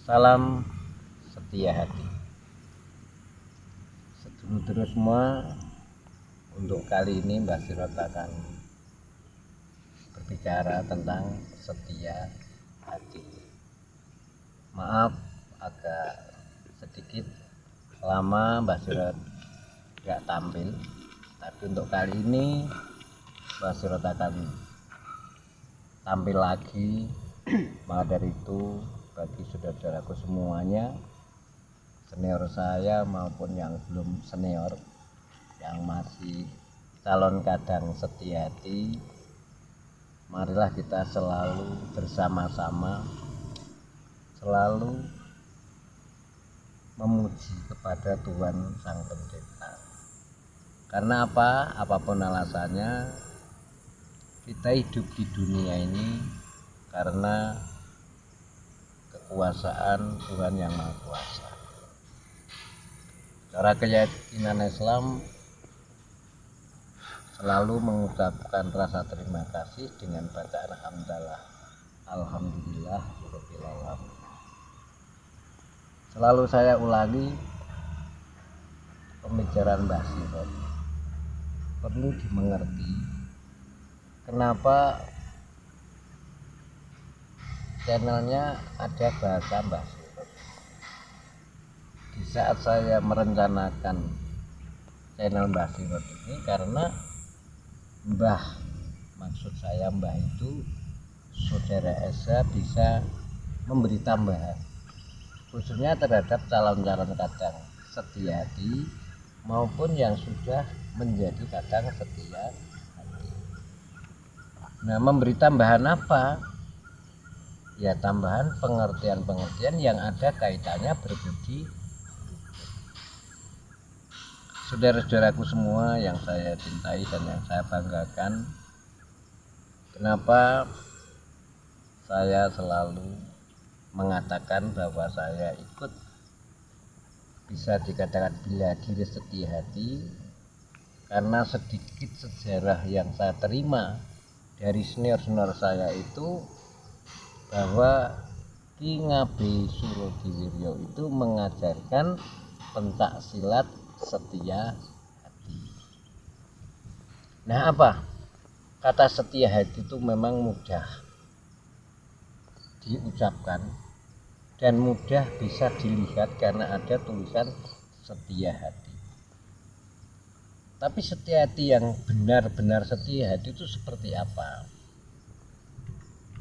Salam setia hati. Sedulur-sedulur semua, untuk kali ini Mbah Sirot akan berbicara tentang setia hati. Maaf agak sedikit lama Mbah Sirot gak tampil, tapi untuk kali ini Mbah Sirot akan tampil lagi. Maka dari itu, bagi saudara-saudaraku semuanya, senior saya maupun yang belum senior, yang masih calon kadang setia hati, marilah kita selalu bersama-sama, selalu memuji kepada Tuhan Sang Pencipta. Karena apa? Apapun alasannya, kita hidup di dunia ini karena kekuasaan Tuhan Yang Maha Kuasa. Cara keyakinan Islam selalu mengucapkan rasa terima kasih dengan bacaan hamdalah, alhamdulillah rabbil alamin. Selalu saya ulangi, pembicaraan Mbah Sirot perlu dimengerti kenapa channelnya ada bahasa Mbah Sirot. Di saat saya merencanakan channel Mbah Sirot ini, karena maksud saya Mbah itu saudara Esa bisa memberi tambahan, khususnya terhadap calon-calon kadang setia hati maupun yang sudah menjadi kadang setia hati. Nah, memberi tambahan apa? Ya, tambahan pengertian-pengertian yang ada kaitannya berbudi. Saudara-saudaraku semua yang saya cintai dan yang saya banggakan, kenapa saya selalu mengatakan bahwa saya ikut bisa dikatakan bela diri setia hati, karena sedikit sejarah yang saya terima dari senior-senior saya itu bahwa Ki Ngabei Surodiwiryo itu mengajarkan pencak silat setia hati. Nah, apa? Kata setia hati itu memang mudah diucapkan dan mudah bisa dilihat karena ada tulisan setia hati. Tapi setia hati yang benar-benar setia hati itu seperti apa?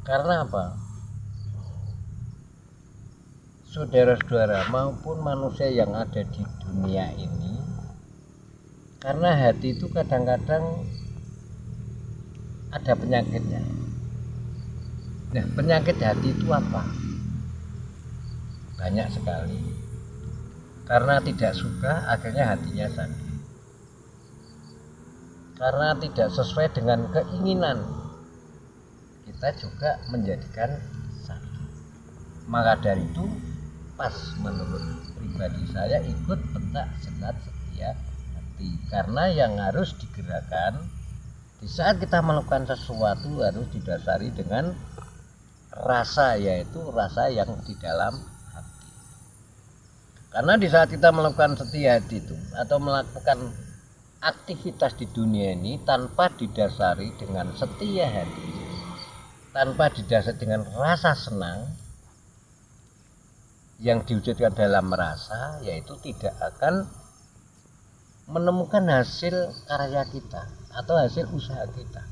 Karena apa? Saudara-saudara maupun manusia yang ada di dunia ini, karena hati itu kadang-kadang ada penyakitnya. Nah, penyakit hati itu apa? Banyak sekali. Karena tidak suka, akhirnya hatinya sakit. Karena tidak sesuai dengan keinginan, kita juga menjadikan sakit. Maka dari itu, pas menurut pribadi saya ikut pencak silat setia hati, karena yang harus digerakkan di saat kita melakukan sesuatu harus didasari dengan rasa, yaitu rasa yang di dalam hati. Karena di saat kita melakukan setia hati itu atau melakukan aktivitas di dunia ini tanpa didasari dengan setia hati, tanpa didasari dengan rasa senang yang diwujudkan dalam rasa, yaitu tidak akan menemukan hasil karya kita atau hasil usaha kita.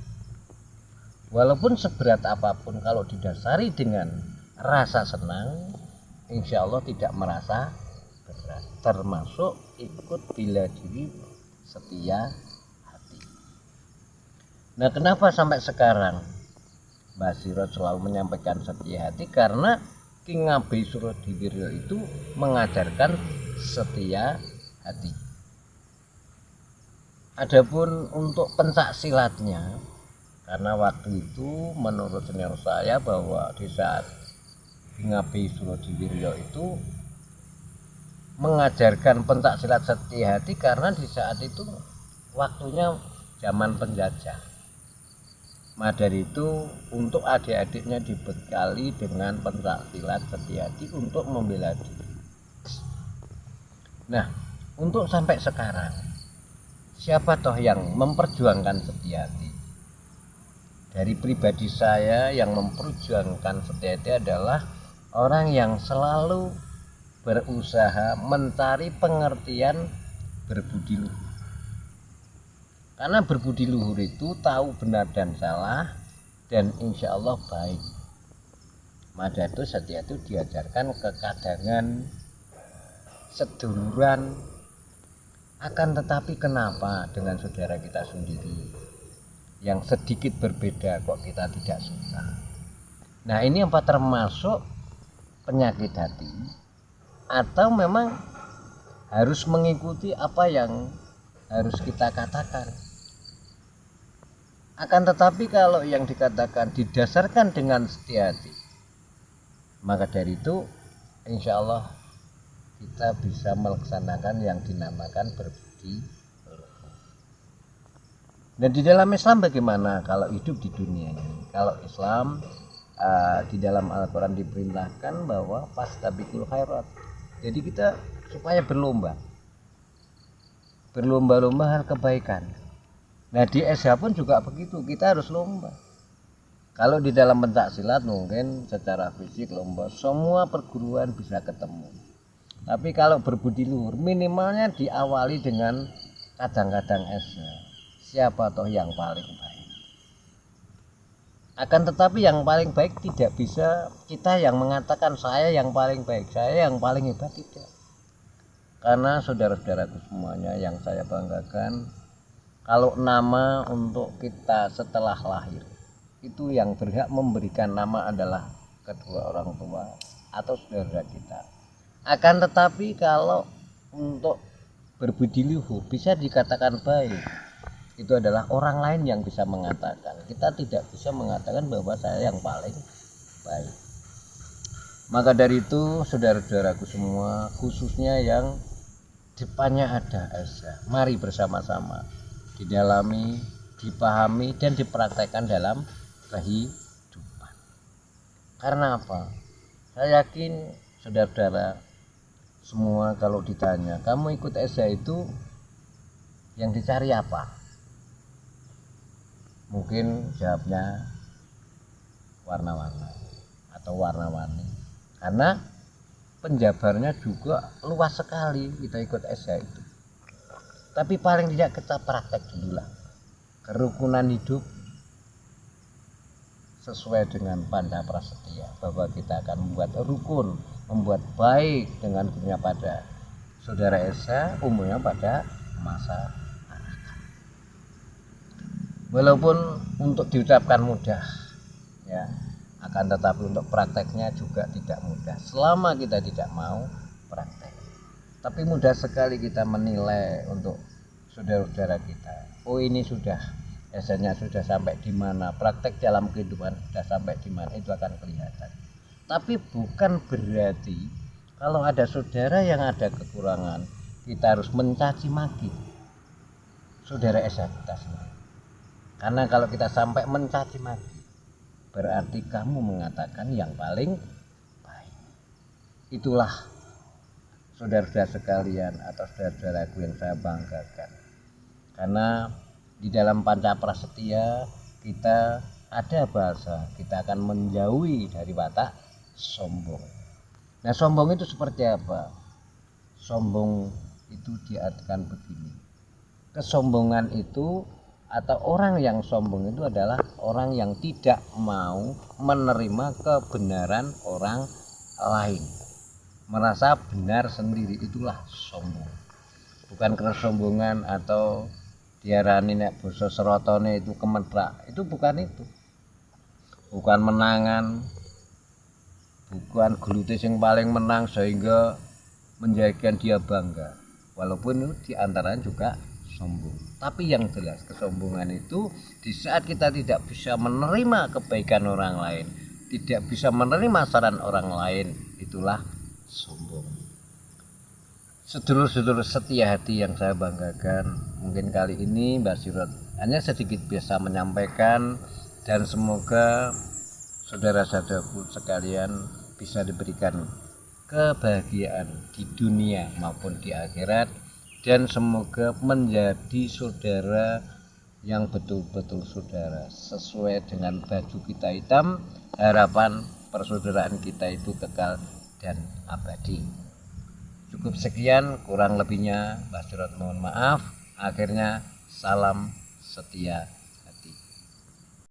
Walaupun seberat apapun, kalau didasari dengan rasa senang, insya Allah tidak merasa berat, termasuk ikut bela diri setia hati. Nah, kenapa sampai sekarang Mbah Sirot selalu menyampaikan setia hati? Karena Ki Ngabei Surodiwiryo itu mengajarkan setia hati. Adapun untuk pencak silatnya, karena waktu itu menurut senior saya bahwa di saat Ki Ngabei Surodiwiryo itu mengajarkan pencak silat setia hati, karena di saat itu waktunya zaman penjajah. Maka dari itu untuk adik-adiknya dibekali dengan pencaksilat Setiati untuk membela diri. Nah, untuk sampai sekarang siapa toh yang memperjuangkan Setiati? Dari pribadi saya, yang memperjuangkan Setiati adalah orang yang selalu berusaha mencari pengertian berbudi luhur. Karena berbudi luhur itu tahu benar dan salah, dan insya Allah baik. Maka itu Setiati diajarkan kekadangan, seduluran. Akan tetapi kenapa dengan saudara kita sendiri yang sedikit berbeda kok kita tidak suka? Nah, ini apa termasuk penyakit hati, atau memang harus mengikuti apa yang harus kita katakan? Akan tetapi kalau yang dikatakan didasarkan dengan setia hati, maka dari itu insya Allah kita bisa melaksanakan yang dinamakan berbudi luhur. Dan di dalam Islam bagaimana kalau hidup di dunia ini? Kalau Islam di dalam Al-Quran diperintahkan bahwa fastabiqul khairat. Jadi kita supaya berlomba-lomba hal kebaikan. Nah, di SH pun juga begitu, kita harus lomba. Kalau di dalam pencaksilat mungkin secara fisik lomba, semua perguruan bisa ketemu. Tapi kalau berbudi luhur minimalnya diawali dengan kadang-kadang SH. Siapa toh yang paling baik? Akan tetapi yang paling baik tidak bisa kita yang mengatakan saya yang paling baik, saya yang paling hebat, tidak. Karena saudara-saudaraku semuanya yang saya banggakan, kalau nama untuk kita setelah lahir, itu yang berhak memberikan nama adalah kedua orang tua atau saudara kita. Akan tetapi kalau untuk berbudi luhur bisa dikatakan baik, itu adalah orang lain yang bisa mengatakan. Kita tidak bisa mengatakan bahwa saya yang paling baik. Maka dari itu saudara-saudaraku semua, khususnya yang depannya ada asa, mari bersama-sama didalami, dipahami, dan dipraktekkan dalam kehidupan. Karena apa? Saya yakin saudara-saudara semua kalau ditanya, kamu ikut esa itu yang dicari apa? Mungkin jawabnya warna-warna atau warna-warni. Karena penjabarnya juga luas sekali kita ikut esa itu. Tapi paling tidak kita praktek dulu lah kerukunan hidup sesuai dengan Panda Prasetya, bahwa kita akan membuat rukun, membuat baik dengan dunia pada saudara Esa, umumnya pada masa anak. Walaupun untuk diucapkan mudah, ya, akan tetapi untuk prakteknya juga tidak mudah. Selama kita tidak mau praktek. Tapi mudah sekali kita menilai untuk saudara-saudara kita. Oh, ini sudah esanya sudah sampai di mana, praktek dalam kehidupan sudah sampai di mana, itu akan kelihatan. Tapi bukan berarti kalau ada saudara yang ada kekurangan kita harus mencaci maki saudara esa kita sendiri. Karena kalau kita sampai mencaci maki, berarti kamu mengatakan yang paling baik. Itulah saudara-saudara sekalian atau saudara-saudaraku yang saya banggakan. Karena di dalam Panca Prasetya kita ada bahasa, kita akan menjauhi dari watak sombong. Nah, sombong itu seperti apa? Sombong itu diartikan begini. Kesombongan itu atau orang yang sombong itu adalah orang yang tidak mau menerima kebenaran orang lain. Merasa benar sendiri, itulah sombong. Bukan kesombongan atau diarani nek basa serotone itu kemedrak, itu bukan itu. Bukan menangan, bukan gelute yang paling menang sehingga menjadikan dia bangga. Walaupun itu diantaranya juga sombong. Tapi yang jelas kesombongan itu di saat kita tidak bisa menerima kebaikan orang lain, tidak bisa menerima saran orang lain, itulah sombong. Sedulur-sedulur setia hati yang saya banggakan, mungkin kali ini Mbak Sirot hanya sedikit bisa menyampaikan dan semoga saudara-saudaraku sekalian bisa diberikan kebahagiaan di dunia maupun di akhirat, dan semoga menjadi saudara yang betul-betul saudara sesuai dengan baju kita hitam. Harapan persaudaraan kita itu kekal dan abadi. Cukup sekian, kurang lebihnya Mbah Surad mohon maaf. Akhirnya salam setia